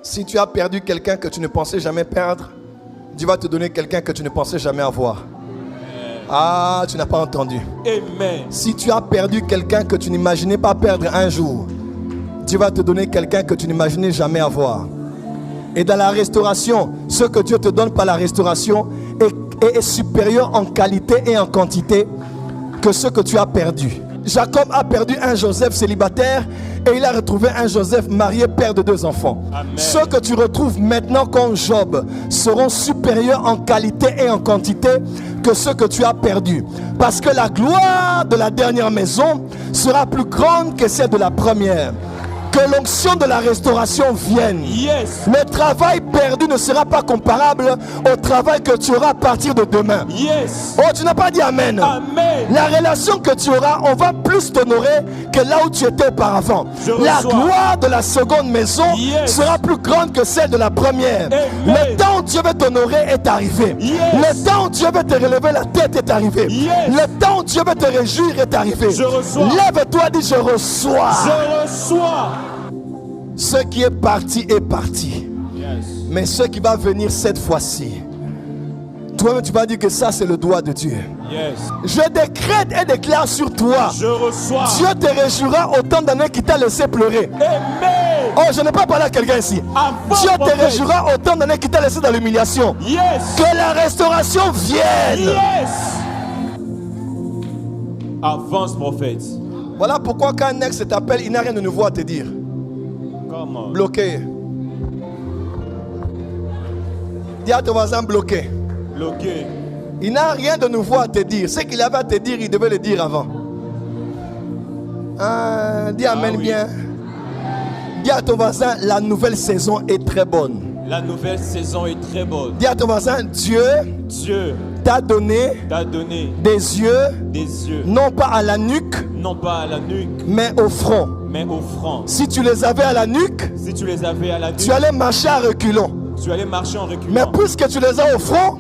Si tu as perdu quelqu'un que tu ne pensais jamais perdre, Dieu va te donner quelqu'un que tu ne pensais jamais avoir. Ah, tu n'as pas entendu. Amen. Si tu as perdu quelqu'un que tu n'imaginais pas perdre un jour, Dieu va te donner quelqu'un que tu n'imaginais jamais avoir. Et dans la restauration, ce que Dieu te donne par la restauration est supérieur en qualité et en quantité que ce que tu as perdu. Jacob a perdu un Joseph célibataire et il a retrouvé un Joseph marié, père de 2 enfants. Amen. Ceux que tu retrouves maintenant comme Job seront supérieurs en qualité et en quantité que ceux que tu as perdus. Parce que la gloire de la dernière maison sera plus grande que celle de la première. Que l'onction de la restauration vienne. Yes. Le travail perdu ne sera pas comparable au travail que tu auras à partir de demain. Yes. Oh, tu n'as pas dit amen. Amen. La relation que tu auras, on va plus t'honorer que là où tu étais auparavant. La gloire de la seconde maison sera plus grande que celle de la première. Amen. Le temps où Dieu veut t'honorer est arrivé. Le temps où Dieu veut te relever la tête est arrivé. Le temps où Dieu veut te réjouir est arrivé. Je reçois. Lève-toi, dis je reçois. Je reçois. Ce qui est parti est parti. Yes. Mais ce qui va venir cette fois-ci, toi-même tu vas dire que ça c'est le doigt de Dieu. Yes. Je décrète et déclare sur toi. Je reçois. Dieu te réjouira autant d'années qu'il t'a laissé pleurer. Amen. Oh, je n'ai pas parlé à quelqu'un ici. Avant Dieu te prophète. réjouira autant d'années qu'il t'a laissé dans l'humiliation. Yes. Que la restauration vienne. Yes. Avance, prophète. Voilà pourquoi quand un ex t'appelle, il n'a rien de nouveau à te dire. Comment? Bloqué. Dis à ton voisin bloqué. Bloqué. Il n'a rien de nouveau à te dire. Ce qu'il avait à te dire, il devait le dire avant. Ah, dis amen oui. bien. Dis à ton voisin, la nouvelle saison est très bonne. La nouvelle saison est très bonne. Dis à ton voisin, Dieu Dieu t'a donné t'a donné des yeux, non pas à la nuque, non pas à la nuque, mais au front. mais au front. Si tu les avais à la nuque, Si tu les avais à la nuque, tu allais marcher à reculons. tu allais marcher en reculant. Mais puisque tu les as au front,